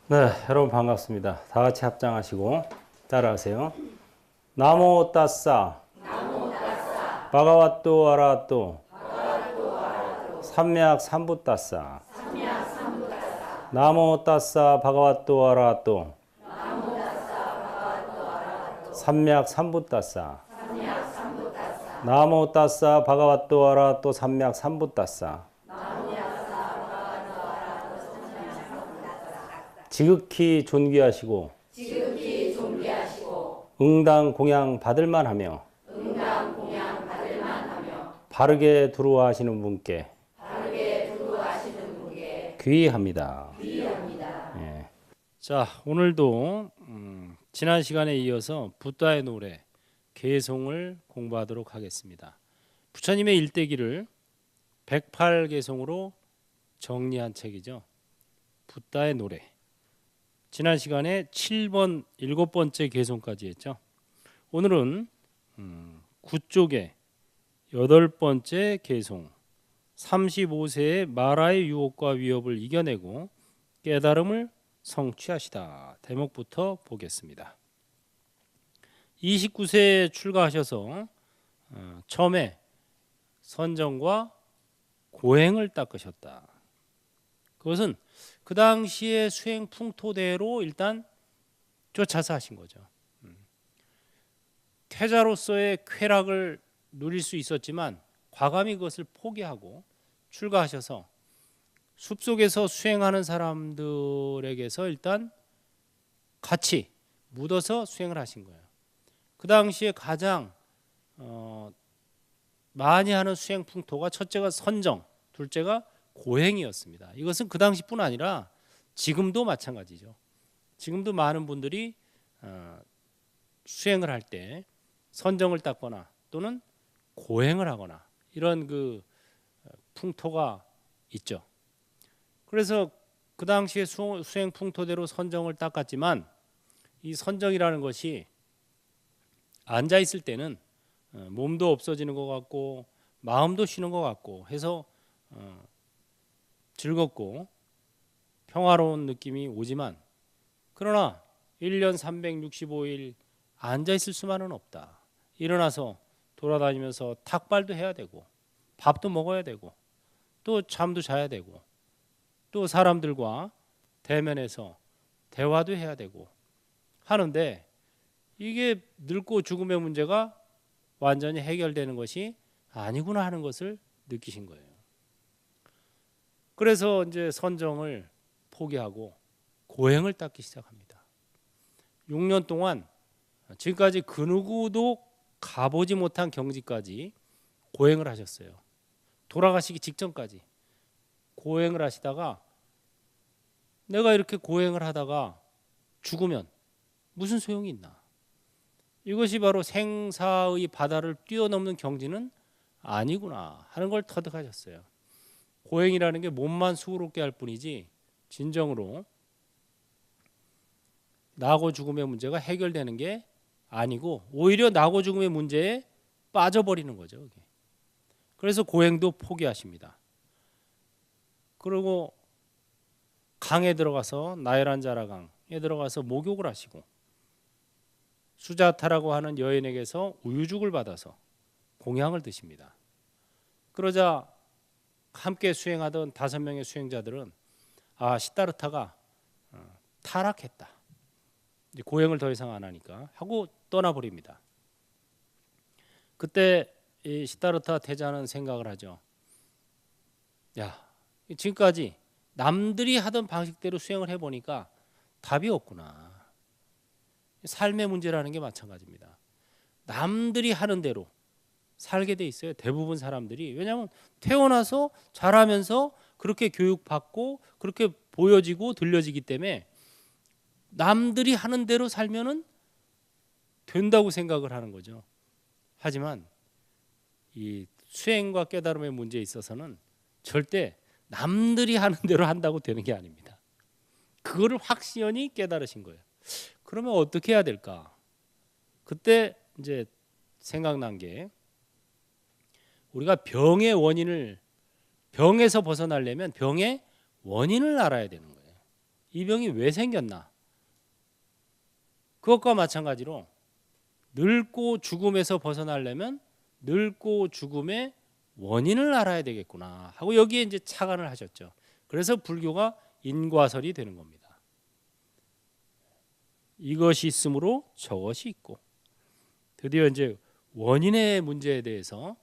네, 여러분 반갑습니다. 다 같이 합장하시고 따라하세요. 나모 따싸 바가와또 아라또 삼약 삼부 따싸 나모 따싸 바가와또 아라또 삼약 삼부 따싸 나모 따싸 바가와또 아라또 삼약 삼부 따싸 지극히 존귀하시고 응당 공양 받을만 하며 바르게 두루와 하시는 분께 귀의합니다. 예. 자, 오늘도 지난 시간에 이어서 붓다의 노래 개송을 공부하도록 하겠습니다. 부처님의 일대기를 108개송으로 정리한 책이죠. 붓다의 노래. 지난 시간에 7번, 7번째 개송까지 했죠. 오늘은 9쪽에 8번째 개송, 35세의 마라의 유혹과 위협을 이겨내고 깨달음을 성취하시다. 대목부터 보겠습니다. 29세에 출가하셔서 처음에 선정과 고행을 닦으셨다. 그것은 그 당시의 수행 풍토대로 일단 쫓아서 하신 거죠. 태자로서의 쾌락을 누릴 수 있었지만 과감히 그것을 포기하고 출가하셔서 숲속에서 수행하는 사람들에게서 일단 같이 묻어서 수행을 하신 거예요. 그 당시에 가장 많이 하는 수행 풍토가 첫째가 선정, 둘째가 고행이었습니다. 이것은 그 당시뿐 아니라 지금도 마찬가지죠. 지금도 많은 분들이 수행을 할 때 선정을 닦거나 또는 고행을 하거나 이런 그 풍토가 있죠. 그래서 그 당시에 수행 풍토대로 선정을 닦았지만 이 선정이라는 것이 앉아 있을 때는 몸도 없어지는 것 같고 마음도 쉬는 것 같고 해서 즐겁고 평화로운 느낌이 오지만 그러나 1년 365일 앉아 있을 수만은 없다. 일어나서 돌아다니면서 탁발도 해야 되고 밥도 먹어야 되고 또 잠도 자야 되고 또 사람들과 대면해서 대화도 해야 되고 하는데 이게 늙고 죽음의 문제가 완전히 해결되는 것이 아니구나 하는 것을 느끼신 거예요. 그래서 이제 선정을 포기하고 고행을 닦기 시작합니다. 6년 동안 지금까지 그 누구도 가보지 못한 경지까지 고행을 하셨어요. 돌아가시기 직전까지 고행을 하시다가 내가 이렇게 고행을 하다가 죽으면 무슨 소용이 있나? 이것이 바로 생사의 바다를 뛰어넘는 경지는 아니구나 하는 걸 터득하셨어요. 고행이라는 게 몸만 수고롭게 할 뿐이지 진정으로 나고 죽음의 문제가 해결되는 게 아니고 오히려 나고 죽음의 문제에 빠져버리는 거죠. 그래서 고행도 포기하십니다. 그리고 강에 들어가서 나열한자라강에 들어가서 목욕을 하시고 수자타라고 하는 여인에게서 우유죽을 받아서 공양을 드십니다. 그러자 함께 수행하던 5명의 수행자들은 시다르타가 타락했다. 이제 고행을 더 이상 안 하니까 하고 떠나버립니다. 그때 이 시다르타 태자는 생각을 하죠. 야, 지금까지 남들이 하던 방식대로 수행을 해보니까 답이 없구나. 삶의 문제라는 게 마찬가지입니다. 남들이 하는 대로 살게 돼 있어요. 대부분 사람들이. 왜냐하면 태어나서 자라면서 그렇게 교육받고 그렇게 보여지고 들려지기 때문에 남들이 하는 대로 살면은 된다고 생각을 하는 거죠. 하지만 이 수행과 깨달음의 문제에 있어서는 절대 남들이 하는 대로 한다고 되는 게 아닙니다. 그거를 확실히 깨달으신 거예요. 그러면 어떻게 해야 될까? 그때 이제 생각난 게 우리가 병에서 벗어나려면 병의 원인을 알아야 되는 거예요. 이 병이 왜 생겼나? 그것과 마찬가지로 늙고 죽음에서 벗어나려면 늙고 죽음의 원인을 알아야 되겠구나 하고 여기에 이제 착안을 하셨죠. 그래서 불교가 인과설이 되는 겁니다. 이것이 있으므로 저것이 있고, 드디어 이제 원인의 문제에 대해서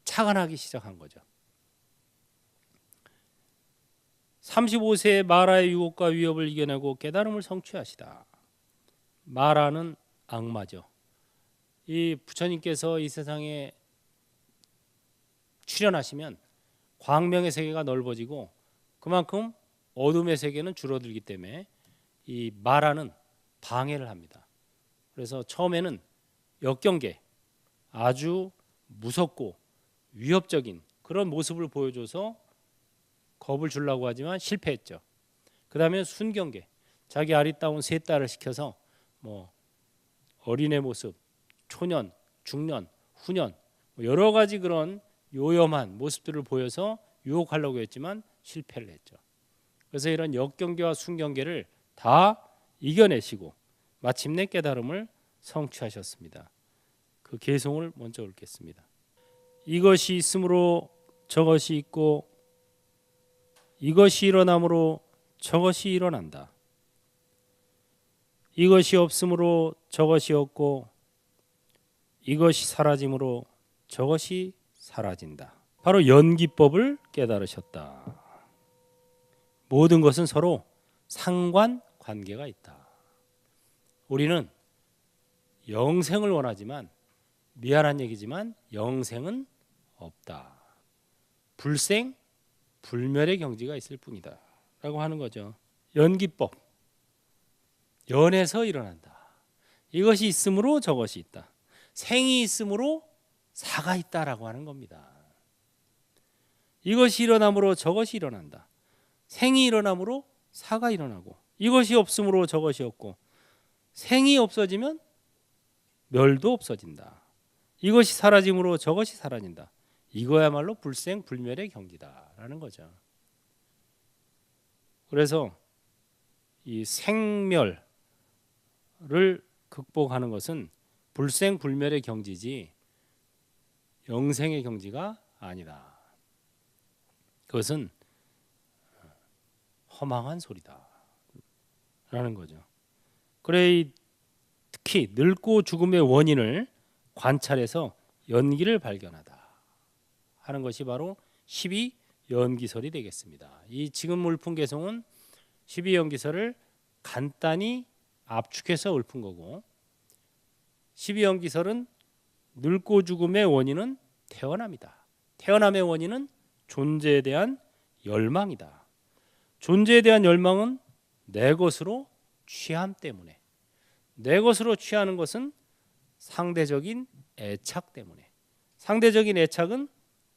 착안하기 시작한 거죠. 35세에 마라의 유혹과 위협을 이겨내고 깨달음을 성취하시다. 마라는 악마죠. 이 부처님께서 이 세상에 출현하시면 광명의 세계가 넓어지고 그만큼 어둠의 세계는 줄어들기 때문에 이 마라는 방해를 합니다. 그래서 처음에는 역경계, 아주 무섭고 위협적인 그런 모습을 보여줘서 겁을 주려고 하지만 실패했죠. 그 다음에 순경계, 자기 아리따운 세 딸을 시켜서 뭐 어린애 모습, 초년, 중년, 후년 여러 가지 그런 요염한 모습들을 보여서 유혹하려고 했지만 실패를 했죠. 그래서 이런 역경계와 순경계를 다 이겨내시고 마침내 깨달음을 성취하셨습니다. 그 개송을 먼저 읽겠습니다. 이것이 있으므로 저것이 있고 이것이 일어나므로 저것이 일어난다. 이것이 없으므로 저것이 없고 이것이 사라짐으로 저것이 사라진다. 바로 연기법을 깨달으셨다. 모든 것은 서로 상관관계가 있다. 우리는 영생을 원하지만 미안한 얘기지만 영생은 없다. 불생, 불멸의 경지가 있을 뿐이다 라고 하는 거죠. 연기법, 연에서 일어난다. 이것이 있으므로 저것이 있다. 생이 있으므로 사가 있다라고 하는 겁니다. 이것이 일어나므로 저것이 일어난다. 생이 일어나므로 사가 일어나고 이것이 없으므로 저것이 없고 생이 없어지면 멸도 없어진다. 이것이 사라짐으로 저것이 사라진다. 이거야말로 불생 불멸의 경지다라는 거죠. 그래서 이 생멸을 극복하는 것은 불생 불멸의 경지지 영생의 경지가 아니다. 그것은 허망한 소리다 라는 거죠. 그래 특히 늙고 죽음의 원인을 관찰해서 연기를 발견하다 하는 것이 바로 12연기설이 되겠습니다. 이 지금 읊은 개송은 12연기설을 간단히 압축해서 읊은 거고 12연기설은 늙고 죽음의 원인은 태어남이다. 태어남의 원인은 존재에 대한 열망이다. 존재에 대한 열망은 내 것으로 취함 때문에, 내 것으로 취하는 것은 상대적인 애착 때문에, 상대적인 애착은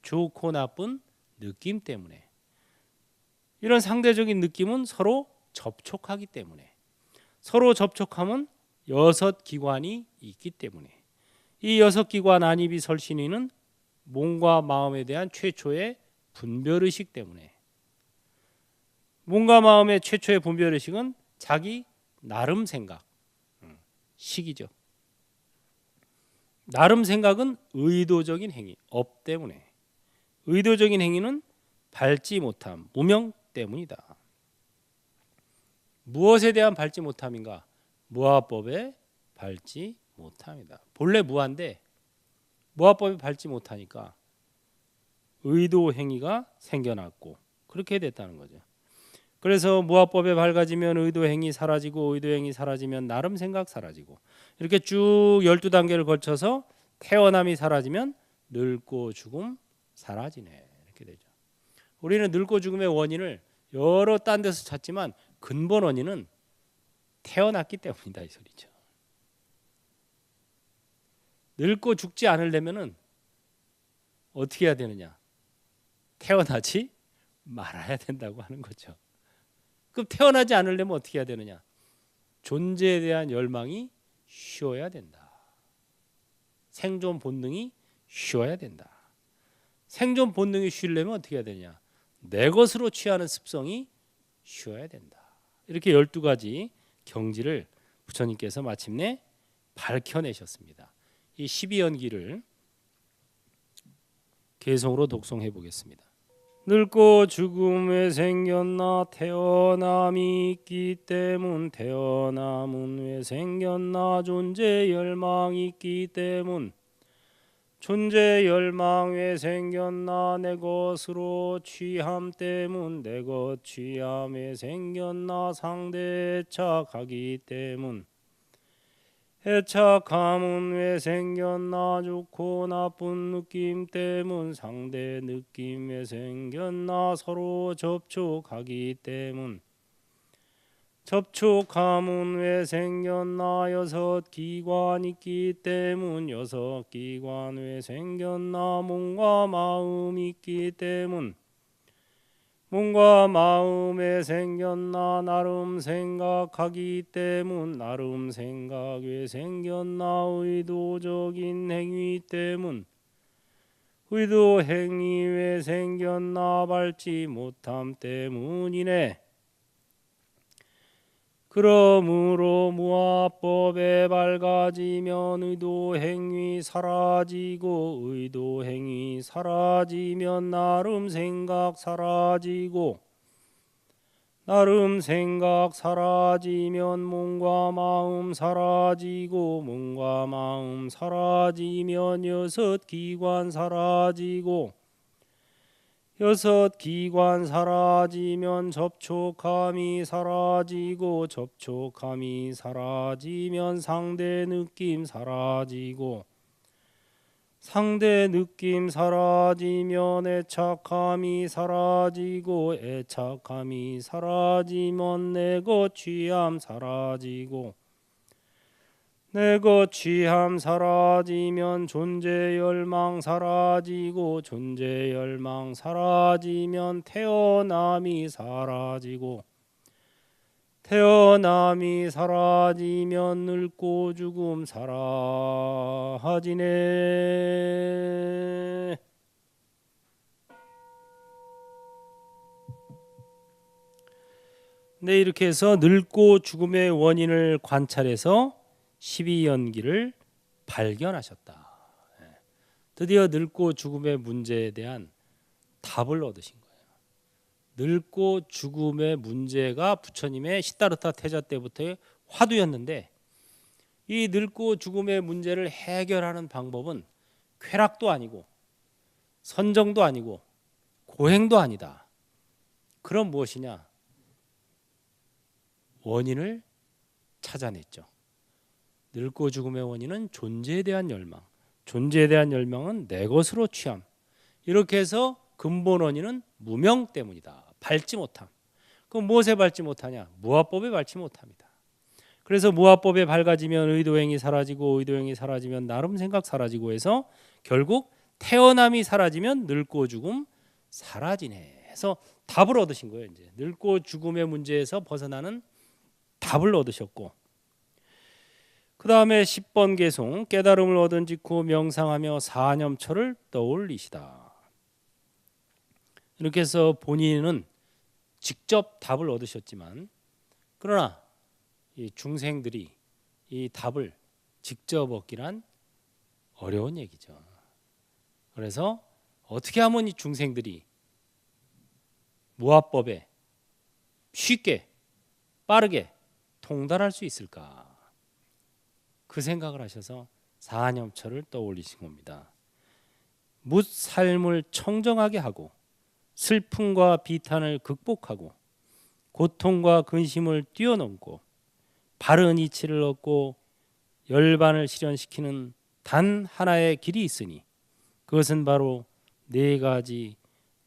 좋고 나쁜 느낌 때문에, 이런 상대적인 느낌은 서로 접촉하기 때문에, 서로 접촉하면 6기관이 있기 때문에, 이 6기관 안입이 설신이는 몸과 마음에 대한 최초의 분별의식 때문에, 몸과 마음의 최초의 분별의식은 자기 나름 생각, 식이죠. 나름 생각은 의도적인 행위, 업 때문에, 의도적인 행위는 밟지 못함, 무명 때문이다. 무엇에 대한 밟지 못함인가? 무아법에 밟지 못함이다. 본래 무아인데 무아법에 밟지 못하니까 의도 행위가 생겨났고 그렇게 됐다는 거죠. 그래서 무아법에 밝아지면 의도 행위 사라지고 의도 행위 사라지면 나름 생각 사라지고 이렇게 쭉 12단계를 거쳐서 태어남이 사라지면 늙고 죽음 사라지네 이렇게 되죠. 우리는 늙고 죽음의 원인을 여러 딴 데서 찾지만 근본 원인은 태어났기 때문이다 이 소리죠. 늙고 죽지 않으려면은 어떻게 해야 되느냐? 태어나지 말아야 된다고 하는 거죠. 그럼 태어나지 않으려면 어떻게 해야 되느냐? 존재에 대한 열망이 쉬어야 된다. 생존 본능이 쉬어야 된다. 생존 본능이 쉬려면 어떻게 해야 되냐? 내 것으로 취하는 습성이 쉬어야 된다. 이렇게 12가지 경지를 부처님께서 마침내 밝혀내셨습니다. 이 12연기를 개성으로 독송해 보겠습니다. 늙고 죽음에 생겼나 태어남이 있기 때문 태어남은 왜 생겼나 존재 열망이 있기 때문 존재 열망 왜 생겼나 내 것으로 취함 때문 내 것 취함에 생겼나 상대 애착하기 때문 애착함은 왜 생겼나 좋고 나쁜 느낌 때문 상대 느낌에 생겼나 서로 접촉하기 때문 접촉함은 왜 생겼나 여섯 기관 있기 때문 여섯 기관 왜 생겼나 몸과 마음 있기 때문 몸과 마음에 생겼나 나름 생각하기 때문 나름 생각 왜 생겼나 의도적인 행위 때문 의도 행위 왜 생겼나 밟지 못함 때문이네. 그러므로 무아법에 밝아지면 의도 행위 사라지고 의도 행위 사라지면 나름 생각 사라지고 나름 생각 사라지면 몸과 마음 사라지고 몸과 마음 사라지면 여섯 기관 사라지고 여섯 기관 사라지면 접촉함이 사라지고 접촉함이 사라지면 상대 느낌 사라지고 상대 느낌 사라지면 애착함이 사라지고 애착함이 사라지면 내 것 취함 사라지고 내 것 취함 사라지면 존재 열망 사라지고 존재 열망 사라지면 태어남이 사라지고 태어남이 사라지면 늙고 죽음 사라지네. 네, 이렇게 해서 늙고 죽음의 원인을 관찰해서 12연기를 발견하셨다. 드디어 늙고 죽음의 문제에 대한 답을 얻으신 거예요. 늙고 죽음의 문제가 부처님의 시다르타 태자 때부터의 화두였는데 이 늙고 죽음의 문제를 해결하는 방법은 쾌락도 아니고 선정도 아니고 고행도 아니다. 그럼 무엇이냐? 원인을 찾아냈죠. 늙고 죽음의 원인은 존재에 대한 열망, 존재에 대한 열망은 내 것으로 취함. 이렇게 해서 근본 원인은 무명 때문이다. 밟지 못함. 그럼 무엇에 밟지 못하냐? 무아법에 밟지 못합니다. 그래서 무아법에 밝아지면 의도행이 사라지고 의도행이 사라지면 나름 생각 사라지고 해서 결국 태어남이 사라지면 늙고 죽음 사라지네 해서 답을 얻으신 거예요. 이제 늙고 죽음의 문제에서 벗어나는 답을 얻으셨고, 그 다음에 10번 개송 깨달음을 얻은 직후 명상하며 사념처를 떠올리시다. 이렇게 해서 본인은 직접 답을 얻으셨지만 그러나 이 중생들이 이 답을 직접 얻기란 어려운 얘기죠. 그래서 어떻게 하면 이 중생들이 무아법에 쉽게 빠르게 통달할 수 있을까? 그 생각을 하셔서 사념처를 떠올리신 겁니다. 묻 삶을 청정하게 하고 슬픔과 비탄을 극복하고 고통과 근심을 뛰어넘고 바른 이치를 얻고 열반을 실현시키는 단 하나의 길이 있으니 그것은 바로 네 가지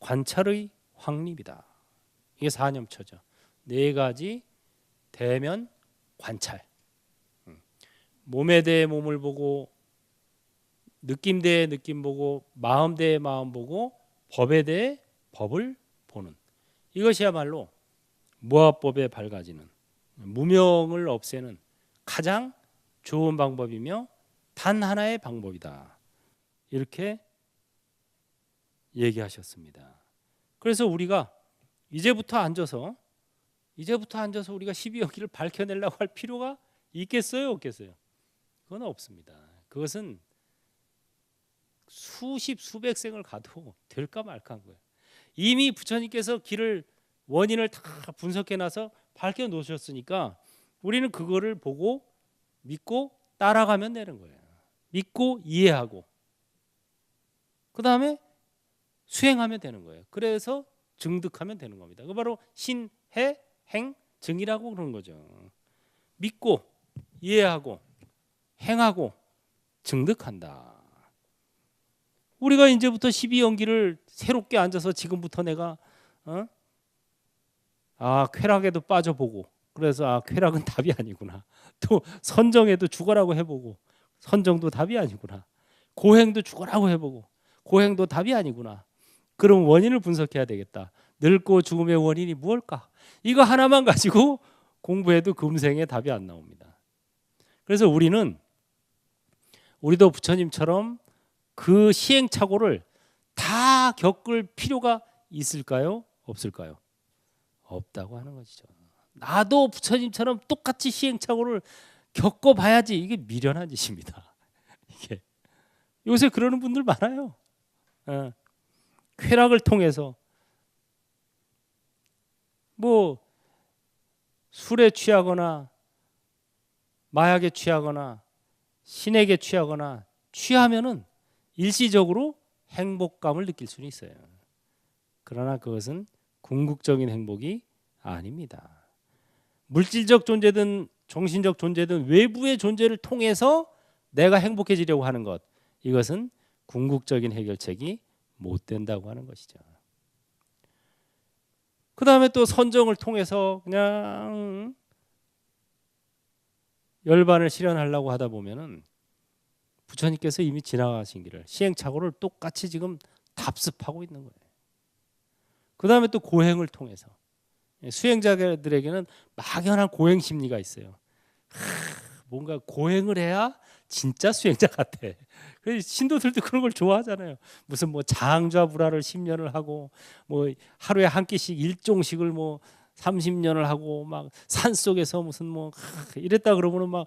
관찰의 확립이다. 이게 사념처죠. 네 가지 대면 관찰. 몸에 대해 몸을 보고 느낌 대해 느낌 보고 마음 대해 마음 보고 법에 대해 법을 보는, 이것이야말로 무아법에 밝아지는 무명을 없애는 가장 좋은 방법이며 단 하나의 방법이다. 이렇게 얘기하셨습니다. 그래서 우리가 이제부터 앉아서 이제부터 앉아서 우리가 12연기를 밝혀내려고 할 필요가 있겠어요, 없겠어요? 그건 없습니다. 그것은 수십 수백 생을 가도 될까 말까한 거예요. 이미 부처님께서 길을 원인을 다 분석해 놔서 밝혀 놓으셨으니까 우리는 그거를 보고 믿고 따라가면 되는 거예요. 믿고 이해하고 그 다음에 수행하면 되는 거예요. 그래서 증득하면 되는 겁니다. 그 바로 신해 행 증이라고 그러는 거죠. 믿고 이해하고 행하고 증득한다. 우리가 이제부터 12연기를 새롭게 앉아서 지금부터 내가 쾌락에도 빠져보고 그래서 쾌락은 답이 아니구나. 또 선정에도 죽어라고 해보고 선정도 답이 아니구나. 고행도 죽어라고 해보고 고행도 답이 아니구나. 그럼 원인을 분석해야 되겠다. 늙고 죽음의 원인이 무엇일까? 이거 하나만 가지고 공부해도 금생에 답이 안 나옵니다. 그래서 우리도 부처님처럼 그 시행착오를 다 겪을 필요가 있을까요? 없을까요? 없다고 하는 것이죠. 나도 부처님처럼 똑같이 시행착오를 겪어봐야지. 이게 미련한 짓입니다. 이게 요새 그러는 분들 많아요. 쾌락을 통해서 뭐 술에 취하거나 마약에 취하거나 신에게 취하거나 취하면은 일시적으로 행복감을 느낄 수는 있어요. 그러나 그것은 궁극적인 행복이 아닙니다. 물질적 존재든 정신적 존재든 외부의 존재를 통해서 내가 행복해지려고 하는 것, 이것은 궁극적인 해결책이 못 된다고 하는 것이죠. 그 다음에 또 선정을 통해서 그냥 열반을 실현하려고 하다 보면은 부처님께서 이미 지나가신 길을 시행착오를 똑같이 지금 답습하고 있는 거예요. 그 다음에 또 고행을 통해서 수행자들에게는 막연한 고행 심리가 있어요. 뭔가 고행을 해야 진짜 수행자 같아. 그래서 신도들도 그런 걸 좋아하잖아요. 무슨 뭐 장좌불화를 10년을 하고 뭐 하루에 한 끼씩 일종식을 뭐 30년을 하고 막 산속에서 무슨 뭐 이랬다 그러면은 막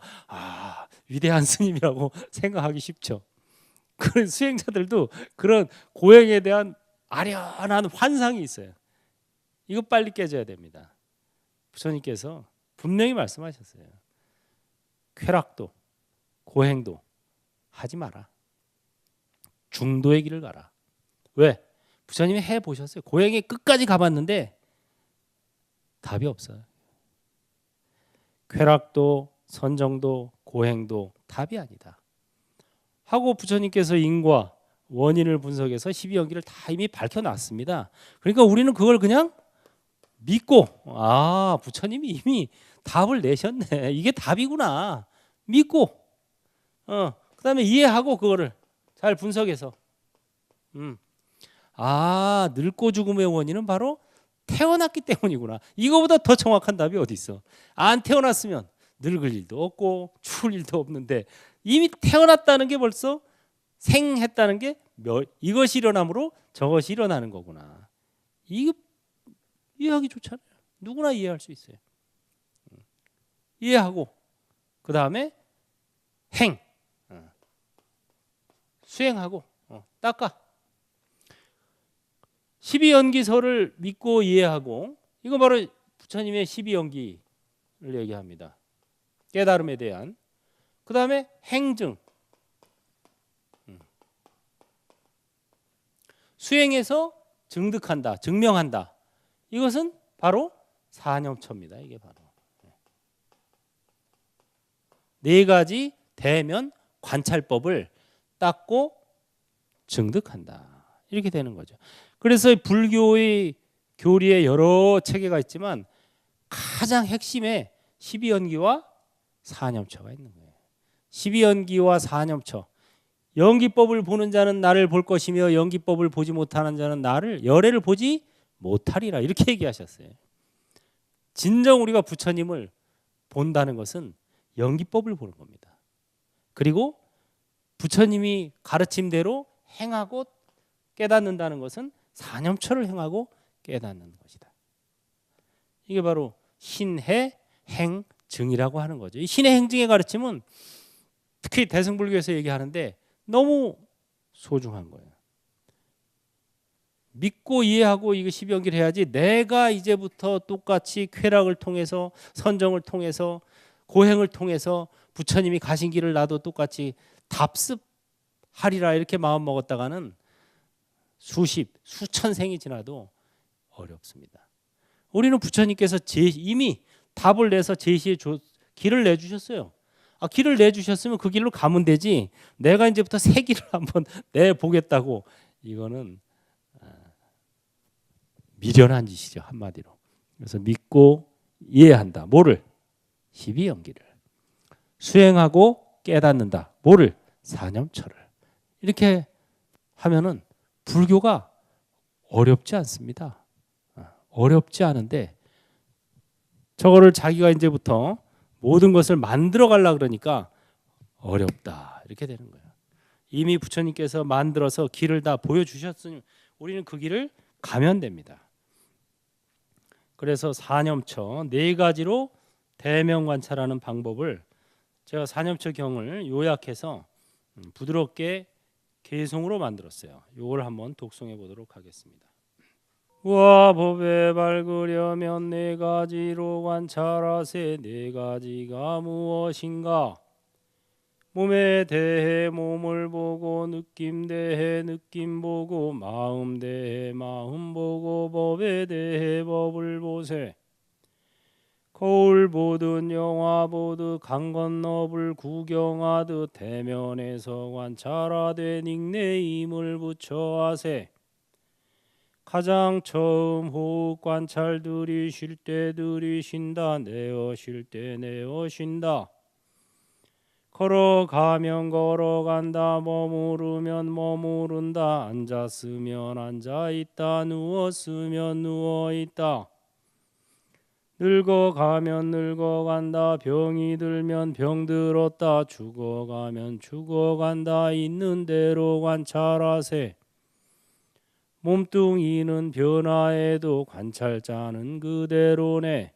위대한 스님이라고 생각하기 쉽죠. 그런 수행자들도 그런 고행에 대한 아련한 환상이 있어요. 이거 빨리 깨져야 됩니다. 부처님께서 분명히 말씀하셨어요. 쾌락도 고행도 하지 마라. 중도의 길을 가라. 왜? 부처님이 해보셨어요. 고행에 끝까지 가봤는데 답이 없어요. 쾌락도 선정도 고행도 답이 아니다 하고 부처님께서 인과 원인을 분석해서 12연기를 다 이미 밝혀놨습니다. 그러니까 우리는 그걸 그냥 믿고 부처님이 이미 답을 내셨네. 이게 답이구나. 믿고 그다음에 이해하고 그거를 잘 분석해서 늙고 죽음의 원인은 바로 태어났기 때문이구나. 이거보다 더 정확한 답이 어디 있어. 안 태어났으면 늙을 일도 없고 추울 일도 없는데 이미 태어났다는 게 벌써 생했다는 게 이것이 일어나므로 저것이 일어나는 거구나. 이거 이해하기 좋잖아요. 누구나 이해할 수 있어요. 이해하고 그 다음에 행 수행하고 닦아 12연기서를 믿고 이해하고 이거 바로 부처님의 12연기를 얘기합니다. 깨달음에 대한 그 다음에 행증 수행해서 증득한다 증명한다 이것은 바로 사념처입니다. 이게 바로 네 가지 대면 관찰법을 닦고 증득한다 이렇게 되는 거죠. 그래서 불교의 교리에 여러 체계가 있지만 가장 핵심에 12연기와 사념처가 있는 거예요. 12연기와 사념처 연기법을 보는 자는 나를 볼 것이며 연기법을 보지 못하는 자는 나를 열애를 보지 못하리라 이렇게 얘기하셨어요. 진정 우리가 부처님을 본다는 것은 연기법을 보는 겁니다. 그리고 부처님이 가르침대로 행하고 깨닫는다는 것은 사념처를 행하고 깨닫는 것이다. 이게 바로 신해 행증이라고 하는 거죠. 이 신해 행증의 가르침은 특히 대승불교에서 얘기하는데 너무 소중한 거예요. 믿고 이해하고 이거 십연기를 해야지 내가 이제부터 똑같이 쾌락을 통해서 선정을 통해서 고행을 통해서 부처님이 가신 길을 나도 똑같이 답습하리라 이렇게 마음 먹었다가는 수천 생이 지나도 어렵습니다. 우리는 부처님께서 이미 답을 내서 제시해 길을 내주셨어요. 길을 내주셨으면 그 길로 가면 되지 내가 이제부터 새 길을 한번 내보겠다고 이거는 미련한 짓이죠. 한마디로. 그래서 믿고 이해한다. 뭐를? 십이연기를. 수행하고 깨닫는다. 뭐를? 사념처를. 이렇게 하면은 불교가 어렵지 않습니다. 어렵지 않은데 저거를 자기가 이제부터 모든 것을 만들어 가려고 그러니까 어렵다. 이렇게 되는 거예요. 이미 부처님께서 만들어서 길을 다 보여주셨으니 우리는 그 길을 가면 됩니다. 그래서 사념처 네 가지로 대명관찰하는 방법을 제가 사념처 경을 요약해서 부드럽게 개송으로 만들었어요. 이걸 한번 독송해 보도록 하겠습니다. 와 법에 밝으려면 네 가지로 관찰하세. 네 가지가 무엇인가? 몸에 대해 몸을 보고 느낌 대해 느낌 보고 마음 대해 마음 보고 법에 대해 법을 보세. 거울 보듯 영화 보듯 강 건너 불 구경하듯 대면에서 관찰하되 닉네임을 붙여 하세. 가장 처음 호흡 관찰 들이쉴 때 들이쉰다. 내어 쉴 때 내어 쉰다. 걸어가면 걸어간다. 머무르면 머무른다. 앉았으면 앉아있다. 누웠으면 누워있다. 늙어가면 늙어간다. 병이 들면 병들었다. 죽어가면 죽어간다. 있는 대로 관찰하세. 몸뚱이는 변화해도 관찰자는 그대로네.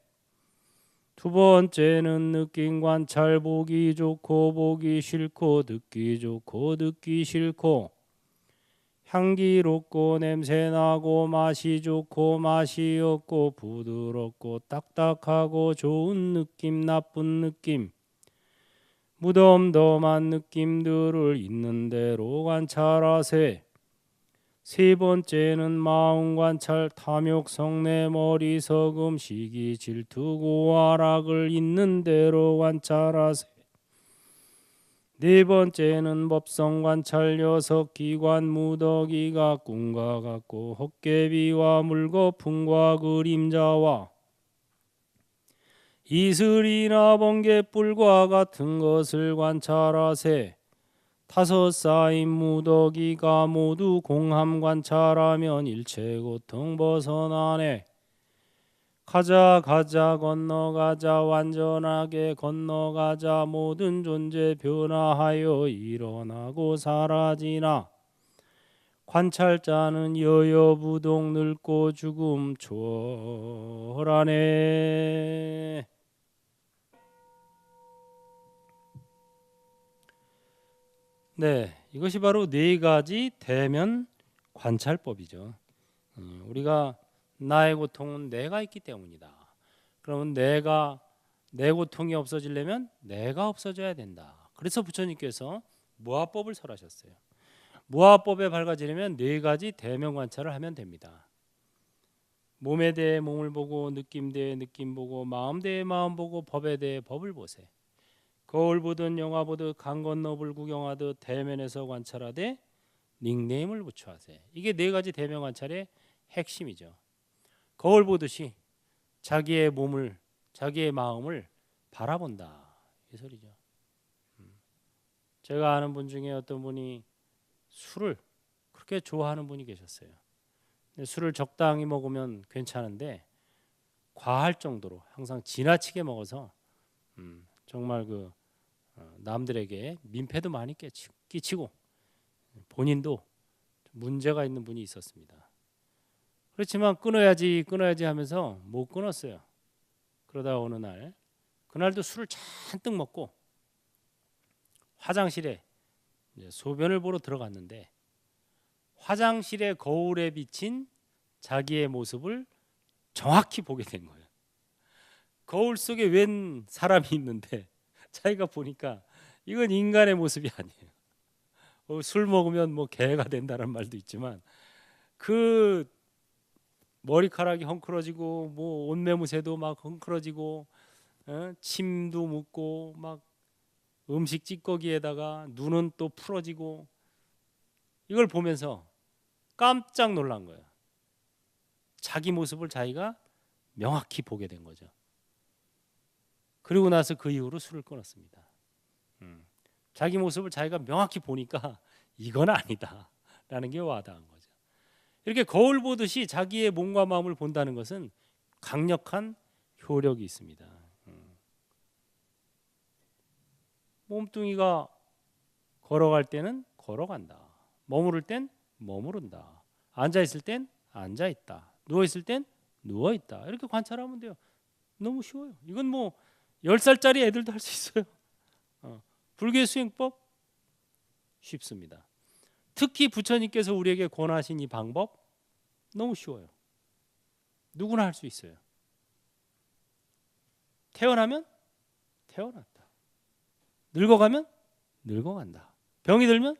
두 번째는 느낌 관찰. 보기 좋고 보기 싫고 듣기 좋고 듣기 싫고 향기롭고 냄새나고 맛이 좋고 맛이 없고 부드럽고 딱딱하고 좋은 느낌 나쁜 느낌 무덤덤한 느낌들을 있는 대로 관찰하세. 세 번째는 마음 관찰. 탐욕 성내 머리 서금 시기 질투 고화락을 있는 대로 관찰하세. 네 번째는 법성 관찰. 여섯 기관 무더기가 꿈과 같고 헛개비와 물거품과 그림자와 이슬이나 번개불과 같은 것을 관찰하세. 다섯 쌓인 무더기가 모두 공함 관찰하면 일체 고통 벗어나네. 가자 가자 건너가자 완전하게 건너가자. 모든 존재 변화하여 일어나고 사라지나. 관찰자는 여여부동 늙고 죽음 초월하네. 네, 이것이 바로 네 가지 대면 관찰법이죠. 우리가 나의 고통은 내가 있기 때문이다. 그러면 내 고통이 없어지려면 내가 없어져야 된다. 그래서 부처님께서 무아법을 설하셨어요. 무아법에 밝아지려면 네 가지 대면 관찰을 하면 됩니다. 몸에 대해 몸을 보고 느낌 대해 느낌 보고 마음 대해 마음 보고 법에 대해 법을 보세. 거울 보듯 영화 보듯 강 건너 불 구경하듯 대면에서 관찰하되 닉네임을 붙여 하세. 이게 네 가지 대면 관찰의 핵심이죠. 거울 보듯이 자기의 몸을 자기의 마음을 바라본다 이 소리죠. 제가 아는 분 중에 어떤 분이 술을 그렇게 좋아하는 분이 계셨어요. 근데 술을 적당히 먹으면 괜찮은데 과할 정도로 항상 지나치게 먹어서 정말 남들에게 민폐도 많이 끼치고 본인도 문제가 있는 분이 있었습니다. 그렇지만 끊어야지 하면서 못 끊었어요. 그러다 어느 날 그날도 술을 잔뜩 먹고 화장실에 이제 소변을 보러 들어갔는데 화장실의 거울에 비친 자기의 모습을 정확히 보게 된 거예요. 거울 속에 웬 사람이 있는데 자기가 보니까 이건 인간의 모습이 아니에요. 술 먹으면 뭐 개가 된다는 말도 있지만 그 머리카락이 헝클어지고 뭐 옷매무새도 막 헝클어지고 침도 묻고 막 음식 찌꺼기에다가 눈은 또 풀어지고 이걸 보면서 깜짝 놀란 거예요. 자기 모습을 자기가 명확히 보게 된 거죠. 그리고 나서 그 이후로 술을 끊었습니다. 자기 모습을 자기가 명확히 보니까 이건 아니다라는 게 와닿은 거죠. 이렇게 거울 보듯이 자기의 몸과 마음을 본다는 것은 강력한 효력이 있습니다. 몸뚱이가 걸어갈 때는 걸어간다. 머무를 땐 머무른다. 앉아 있을 땐 앉아 있다. 누워 있을 땐 누워 있다. 이렇게 관찰하면 돼요. 너무 쉬워요. 이건 뭐 10살짜리 애들도 할 수 있어요. 불교의 수행법 쉽습니다. 특히 부처님께서 우리에게 권하신 이 방법 너무 쉬워요. 누구나 할 수 있어요. 태어나면 태어났다. 늙어가면 늙어간다. 병이 들면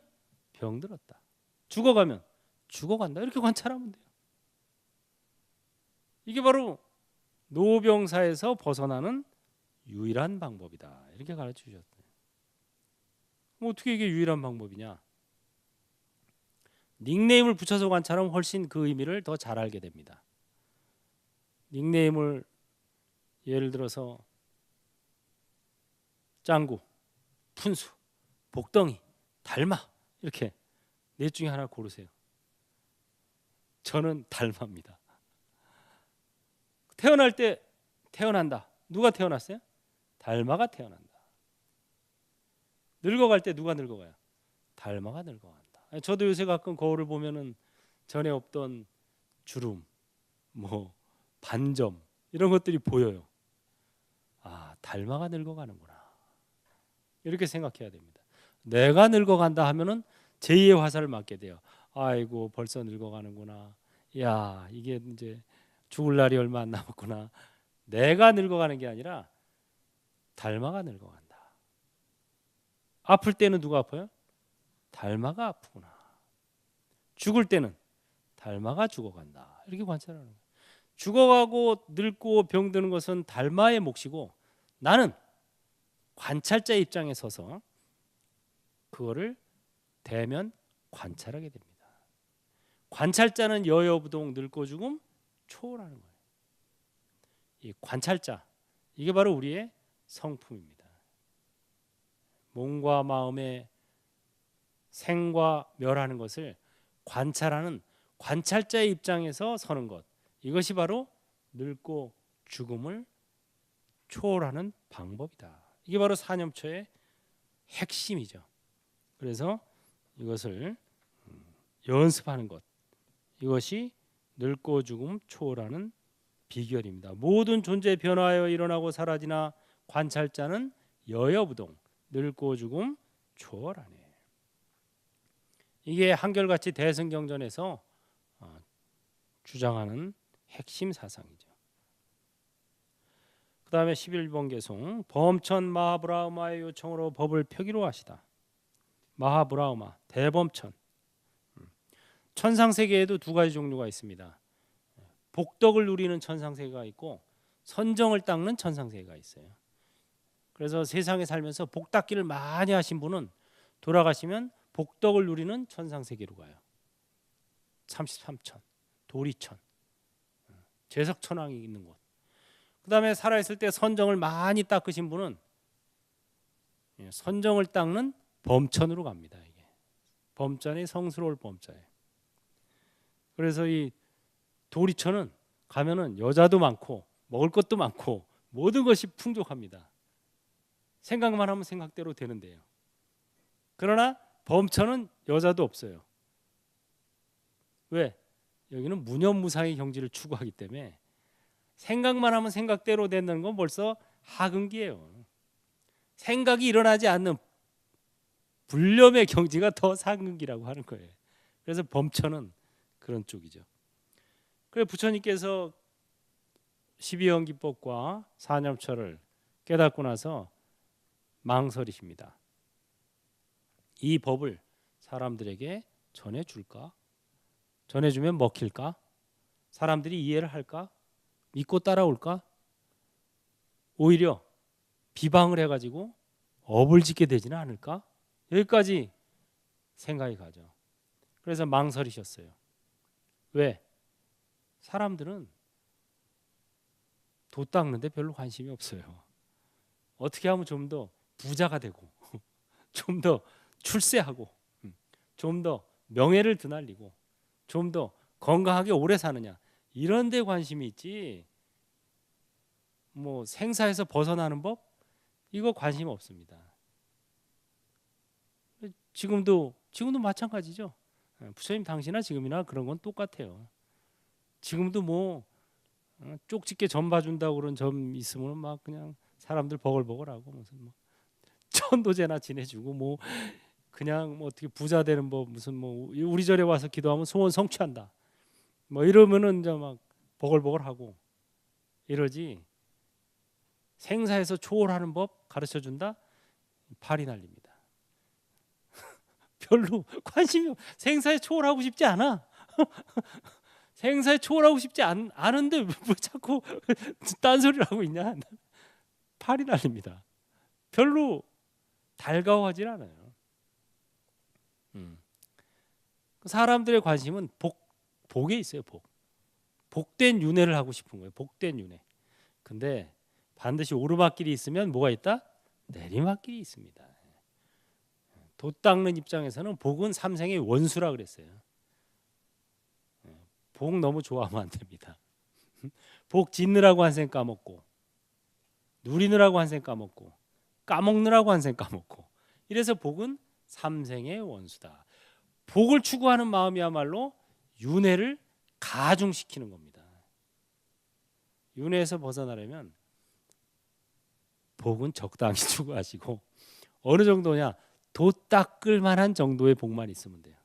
병들었다. 죽어가면 죽어간다. 이렇게 관찰하면 돼요. 이게 바로 노병사에서 벗어나는 유일한 방법이다. 이렇게 가르쳐 주셨어요. 뭐 어떻게 이게 유일한 방법이냐? 닉네임을 붙여서 관찰하면 훨씬 그 의미를 더 잘 알게 됩니다. 닉네임을 예를 들어서 짱구, 푼수, 복덩이, 달마 이렇게 넷 중에 하나 고르세요. 저는 달마입니다. 태어날 때 태어난다. 누가 태어났어요? 달마가 태어난다. 늙어갈 때 누가 늙어가요? 달마가 늙어간다. 저도 요새 가끔 거울을 보면은 전에 없던 주름, 뭐 반점 이런 것들이 보여요. 아, 달마가 늙어가는구나. 이렇게 생각해야 됩니다. 내가 늙어간다 하면은 제2의 화살을 맞게 돼요. 아이고 벌써 늙어가는구나. 야 이게 이제 죽을 날이 얼마 안 남았구나. 내가 늙어가는 게 아니라 달마가 늙어간다. 아플 때는 누가 아파요? 달마가 아프구나. 죽을 때는 달마가 죽어간다. 이렇게 관찰하는 거예요. 죽어가고 늙고 병드는 것은 달마의 몫이고 나는 관찰자의 입장에 서서 그거를 대면 관찰하게 됩니다. 관찰자는 여여부동 늙고 죽음 초월하는 거예요. 이 관찰자 이게 바로 우리의 성품입니다. 몸과 마음의 생과 멸하는 것을 관찰하는 관찰자의 입장에서 서는 것 이것이 바로 늙고 죽음을 초월하는 방법이다. 이게 바로 사념초의 핵심이죠. 그래서 이것을 연습하는 것 이것이 늙고 죽음 초월하는 비결입니다. 모든 존재 변화하여 일어나고 사라지나 관찰자는 여여부동 늙고 죽음 초월하네. 이게 한결같이 대승경전에서 주장하는 핵심 사상이죠. 그 다음에 11번 개송 범천 마하브라우마의 요청으로 법을 펴기로 하시다. 마하브라우마 대범천. 천상세계에도 두 가지 종류가 있습니다. 복덕을 누리는 천상세계가 있고 선정을 닦는 천상세계가 있어요. 그래서 세상에 살면서 복 닦기를 많이 하신 분은 돌아가시면 복덕을 누리는 천상세계로 가요. 33천, 도리천, 제석천왕이 있는 곳. 그 다음에 살아있을 때 선정을 많이 닦으신 분은 선정을 닦는 범천으로 갑니다. 이게 범천이 성스러울 범자예요. 그래서 이 도리천은 가면은 여자도 많고 먹을 것도 많고 모든 것이 풍족합니다. 생각만 하면 생각대로 되는데요. 그러나 범천은 여자도 없어요. 왜? 여기는 무념무상의 경지를 추구하기 때문에 생각만 하면 생각대로 되는 건 벌써 하근기예요. 생각이 일어나지 않는 불념의 경지가 더 상근기라고 하는 거예요. 그래서 범처는 그런 쪽이죠. 그래서 부처님께서 12연기법과 사념처를 깨닫고 나서 망설이십니다. 이 법을 사람들에게 전해줄까? 전해주면 먹힐까? 사람들이 이해를 할까? 믿고 따라올까? 오히려 비방을 해가지고 업을 짓게 되지는 않을까? 여기까지 생각이 가죠. 그래서 망설이셨어요. 왜? 사람들은 도 닦는데 별로 관심이 없어요. 어떻게 하면 좀 더 부자가 되고 좀 더 출세하고 좀 더 명예를 드날리고 좀 더 건강하게 오래 사느냐, 이런 데 관심이 있지, 뭐 생사에서 벗어나는 법, 이거 관심 없습니다. 지금도 마찬가지죠. 부처님 당시나 지금이나 그런 건 똑같아요. 지금도 뭐 쪽집게 점 봐준다고 그런 점 있으면 막 그냥 사람들 버글버글하고 무슨 뭐 천도제나 지내주고 뭐 그냥 뭐 어떻게 부자 되는 법, 무슨 뭐 우리 절에 와서 기도하면 소원 성취한다, 뭐 이러면은 이제 막 버글버글하고 이러지, 생사에서 초월하는 법 가르쳐 준다, 팔이 날립니다. 별로 관심이, 생사에 초월하고 싶지 않아. 생사에 초월하고 싶지 않은데 뭐 자꾸 딴소리를 하고 있냐. 팔이 날립니다. 별로 달가워하지 않아요. 사람들의 관심은 복에 있어요. 복된 윤회를 하고 싶은 거예요. 복된 윤회. 근데 반드시 오르막길이 있으면 뭐가 있다? 내리막길이 있습니다. 도 닦는 입장에서는 복은 삼생의 원수라 그랬어요. 복 너무 좋아하면 안 됩니다. 복 짓느라고 한 생 까먹고, 누리느라고 한 생 까먹고, 까먹느라고 한 생 까먹고, 이래서 복은 삼생의 원수다. 복을 추구하는 마음이야말로 윤회를 가중시키는 겁니다. 윤회에서 벗어나려면 복은 적당히 추구하시고, 어느 정도냐, 도 닦을 만한 정도의 복만 있으면 돼요.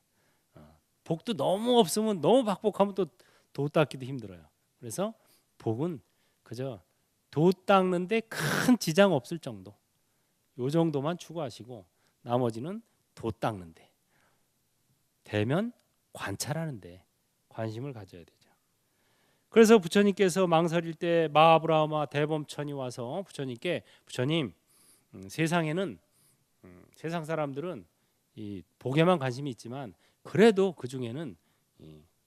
복도 너무 없으면, 너무 박복하면 또 도 닦기도 힘들어요. 그래서 복은 그저 도 닦는데 큰 지장 없을 정도, 요 정도만 추구하시고, 나머지는 도 닦는데, 대면 관찰하는데 관심을 가져야 되죠. 그래서 부처님께서 망설일 때 마하브라마 대범천이 와서 부처님께, 부처님, 세상에는 세상 사람들은 이 복에만 관심이 있지만 그래도 그 중에는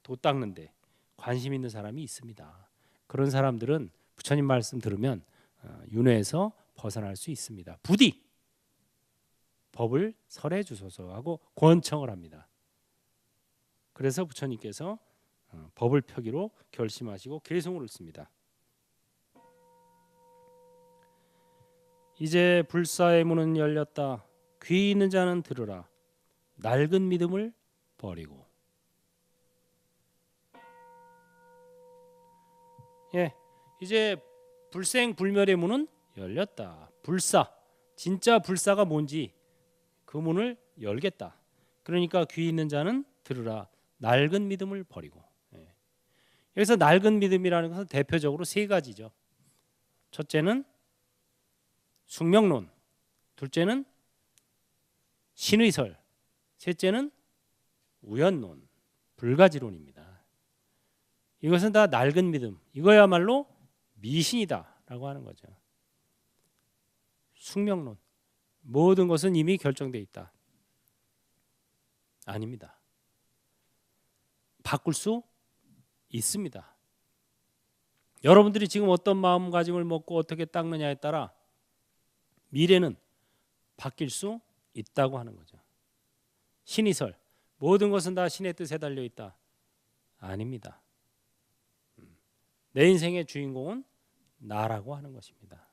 도 닦는데 관심 있는 사람이 있습니다. 그런 사람들은 부처님 말씀 들으면 윤회에서 벗어날 수 있습니다. 부디 법을 설해 주소서 하고 권청을 합니다. 그래서 부처님께서 법을 펴기로 결심하시고 계송을 씁니다. 이제 불사의 문은 열렸다. 귀 있는 자는 들으라. 낡은 믿음을 버리고. 예, 이제 불생 불멸의 문은 열렸다. 불사, 진짜 불사가 뭔지 그 문을 열겠다. 그러니까 귀 있는 자는 들으라. 낡은 믿음을 버리고. 예. 여기서 낡은 믿음이라는 것은 대표적으로 세 가지죠. 첫째는 숙명론, 둘째는 신의설, 셋째는 우연론, 불가지론입니다. 이것은 다 낡은 믿음, 이거야말로 미신이다라고 하는 거죠. 숙명론, 모든 것은 이미 결정되어 있다. 아닙니다. 바꿀 수 있습니다. 여러분들이 지금 어떤 마음가짐을 먹고 어떻게 닦느냐에 따라 미래는 바뀔 수 있다고 하는 거죠. 신이설, 모든 것은 다 신의 뜻에 달려 있다. 아닙니다. 내 인생의 주인공은 나라고 하는 것입니다.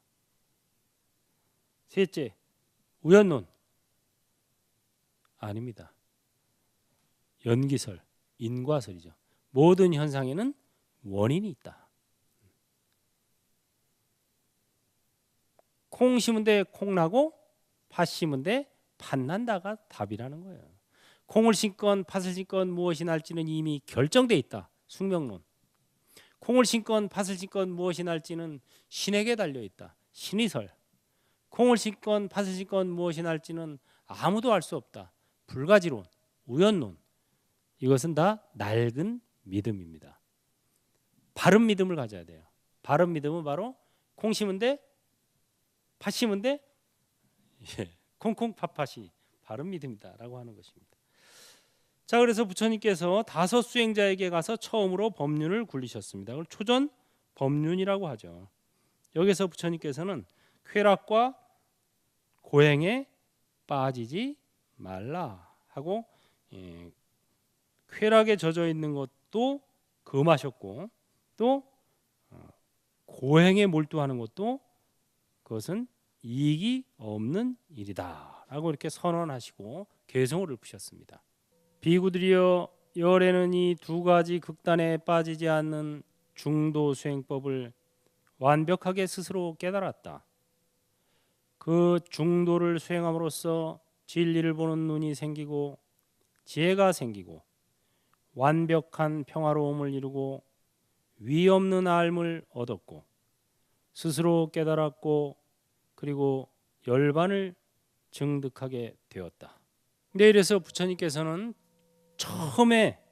셋째, 우연론. 아닙니다. 연기설, 인과설이죠. 모든 현상에는 원인이 있다. 콩 심은 데 콩 나고 팥 심은 데 팥 난다가 답이라는 거예요. 콩을 심건 팥을 심건 무엇이 날지는 이미 결정돼 있다. 숙명론. 콩을 심건 팥을 심건 무엇이 날지는 신에게 달려 있다. 신의설. 콩을 심건 팥을 심건 무엇이 날지는 아무도 알 수 없다. 불가지론, 우연론. 이것은 다 낡은 믿음입니다. 바른 믿음을 가져야 돼요. 바른 믿음은 바로 콩 심은데 팥 심은데 콩콩 팥팥이 바른 믿음이다라고 하는 것입니다. 자, 그래서 부처님께서 5 수행자에게 가서 처음으로 법륜을 굴리셨습니다. 그걸 초전 법륜이라고 하죠. 여기서 부처님께서는 쾌락과 고행에 빠지지 말라 하고 쾌락에 젖어 있는 것도 금하셨고 또 고행에 몰두하는 것도 그것은 이익이 없는 일이다 라고 이렇게 선언하시고 개성을 읊으셨습니다. 비구들이여, 열에는 이 2가지 극단에 빠지지 않는 중도 수행법을 완벽하게 스스로 깨달았다. 그 중도를 수행함으로써 진리를 보는 눈이 생기고 지혜가 생기고 완벽한 평화로움을 이루고 위 없는 알을 얻었고 스스로 깨달았고 그리고 열반을 증득하게 되었다. 근데 이래서 부처님께서는 처음에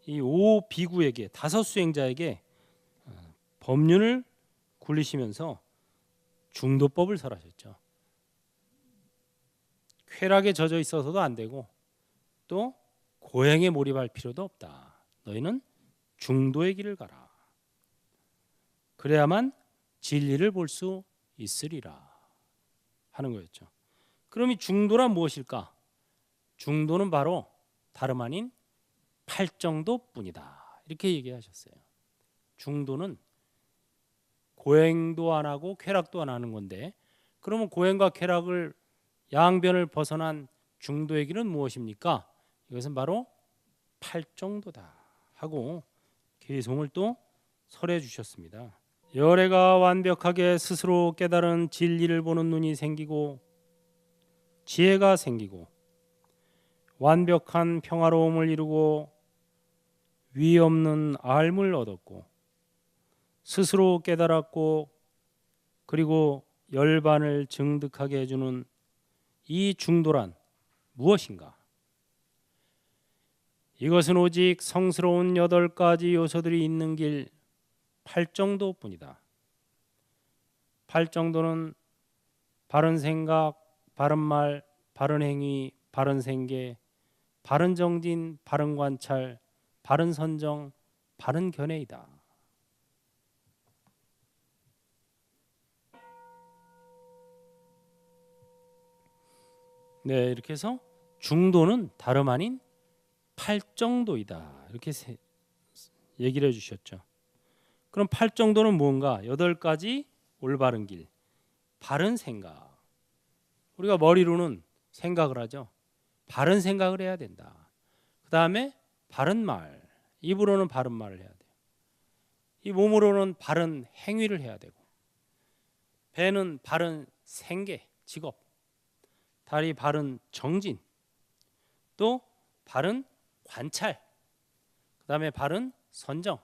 이 5비구에게 5 수행자에게 법륜을 굴리시면서 중도법을 설하셨죠. 쾌락에 젖어 있어서도 안 되고 또 고행에 몰입할 필요도 없다. 너희는 중도의 길을 가라. 그래야만 진리를 볼 수 있으리라 하는 거였죠. 그럼 이 중도란 무엇일까? 중도는 바로 다름 아닌 팔정도뿐이다. 이렇게 얘기하셨어요. 중도는 고행도 안 하고 쾌락도 안 하는 건데 그러면 고행과 쾌락을 양변을 벗어난 중도의 길은 무엇입니까? 이것은 바로 팔정도다 하고 개송을 또 설해 주셨습니다. 열애가 완벽하게 스스로 깨달은 진리를 보는 눈이 생기고 지혜가 생기고 완벽한 평화로움을 이루고 위 없는 알을 얻었고 스스로 깨달았고 그리고 열반을 증득하게 해주는 이 중도란 무엇인가? 이것은 오직 성스러운 8가지 요소들이 있는 길 팔정도뿐이다. 팔정도는 바른 생각, 바른 말, 바른 행위, 바른 생계, 바른 정진, 바른 관찰, 바른 선정, 바른 견해이다. 네, 이렇게 해서 중도는 다름 아닌 팔정도이다. 이렇게 얘기를 해주셨죠. 그럼 팔정도는 뭔가? 8가지 올바른 길, 바른 생각. 우리가 머리로는 생각을 하죠. 바른 생각을 해야 된다. 그 다음에 바른 말, 입으로는 바른 말을 해야 돼요. 이 몸으로는 바른 행위를 해야 되고 배는 바른 생계, 직업, 다리 바른 정진, 또 바른 관찰, 그 다음에 바른 선정,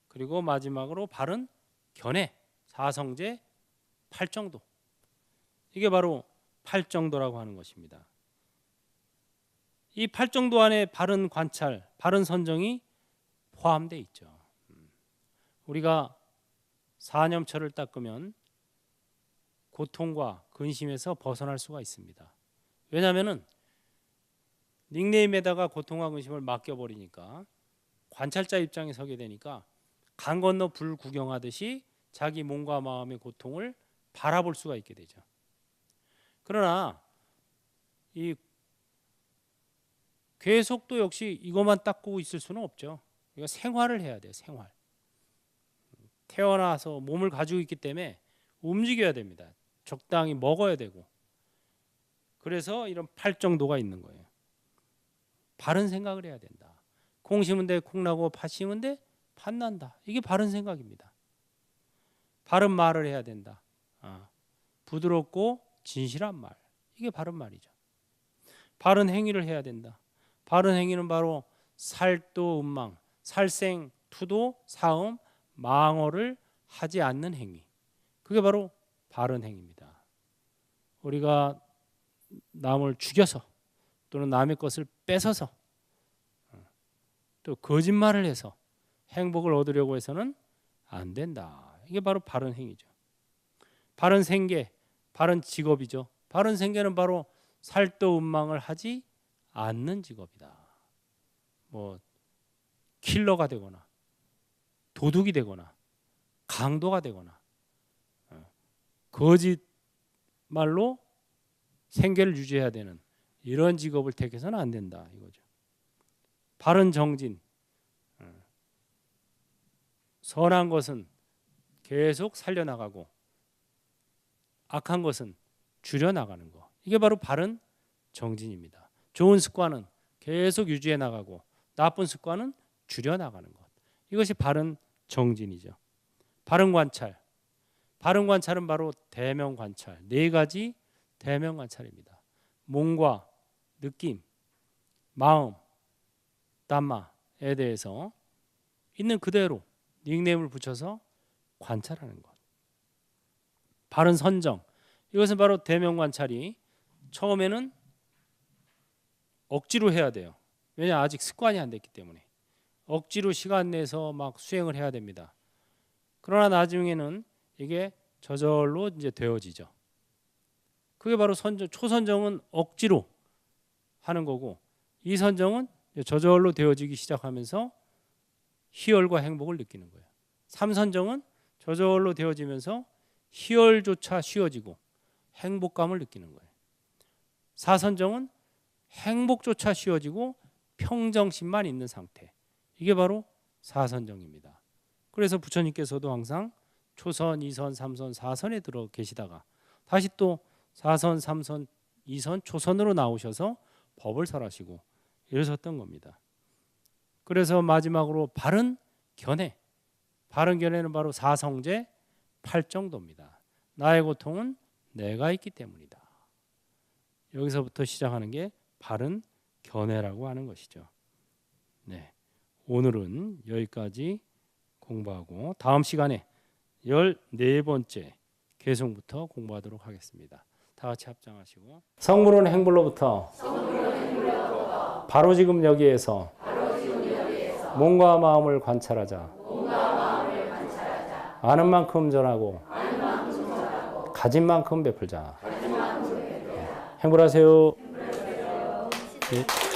그리고 마지막으로 바른 견해, 사성제, 팔정도. 이게 바로 팔정도라고 하는 것입니다. 이 팔정도 안에 바른 관찰, 바른 선정이 포함되어 있죠. 우리가 사념처를 닦으면 고통과 근심에서 벗어날 수가 있습니다. 왜냐하면 닉네임에다가 고통과 근심을 맡겨버리니까 관찰자 입장에 서게 되니까 강 건너 불 구경하듯이 자기 몸과 마음의 고통을 바라볼 수가 있게 되죠. 그러나 이 계속 또 역시 이것만 닦고 있을 수는 없죠. 우리가 생활을 해야 돼요. 생활. 태어나서 몸을 가지고 있기 때문에 움직여야 됩니다. 적당히 먹어야 되고. 그래서 이런 팔정도가 있는 거예요. 바른 생각을 해야 된다. 콩 심은 데 콩 나고 팥 심은 데 팥 난다. 이게 바른 생각입니다. 바른 말을 해야 된다. 부드럽고 진실한 말. 이게 바른 말이죠. 바른 행위를 해야 된다. 바른 행위는 바로 살도 음망, 살생, 투도, 사음, 망어를 하지 않는 행위. 그게 바로 바른 행위입니다. 우리가 남을 죽여서 또는 남의 것을 뺏어서 또 거짓말을 해서 행복을 얻으려고 해서는 안 된다. 이게 바로 바른 행위죠. 바른 생계, 바른 직업이죠. 바른 생계는 바로 살도 음망을 하지 않는 직업이다. 뭐 킬러가 되거나 도둑이 되거나 강도가 되거나 거짓말로 생계를 유지해야 되는 이런 직업을 택해서는 안 된다 이거죠. 바른 정진, 선한 것은 계속 살려나가고 악한 것은 줄여나가는 거. 이게 바로 바른 정진입니다. 좋은 습관은 계속 유지해 나가고 나쁜 습관은 줄여나가는 것. 이것이 바른 정진이죠. 바른 관찰. 바른 관찰은 바로 대면 관찰. 네 가지 대면 관찰입니다. 몸과 느낌, 마음, 담마에 대해서 있는 그대로 닉네임을 붙여서 관찰하는 것. 바른 선정. 이것은 바로 대면 관찰이 처음에는 억지로 해야 돼요. 왜냐 아직 습관이 안 됐기 때문에 억지로 시간 내서 막 수행을 해야 됩니다. 그러나 나중에는 이게 저절로 이제 되어지죠. 그게 바로 선정. 초선정은 억지로 하는 거고 이 선정은 저절로 되어지기 시작하면서 희열과 행복을 느끼는 거예요. 삼선정은 저절로 되어지면서 희열조차 쉬워지고 행복감을 느끼는 거예요. 사선정은 행복조차 쉬워지고 평정심만 있는 상태. 이게 바로 사선정입니다. 그래서 부처님께서도 항상 초선, 2선, 3선, 4선에 들어 계시다가 다시 또 4선, 3선, 2선, 초선으로 나오셔서 법을 설하시고 이러셨던 겁니다. 그래서 마지막으로 바른 견해. 바른 견해는 바로 사성제 8정도입니다. 나의 고통은 내가 있기 때문이다. 여기서부터 시작하는 게 바른 견해라고 하는 것이죠. 네, 오늘은 여기까지 공부하고 다음 시간에 14번째 개송부터 공부하도록 하겠습니다. 다 같이 합장하시고 성불은 행불로부터 바로 지금 여기에서 몸과 마음을 관찰하자. 아는 만큼 전하고 가진 만큼 베풀자. 행불하세요. 네.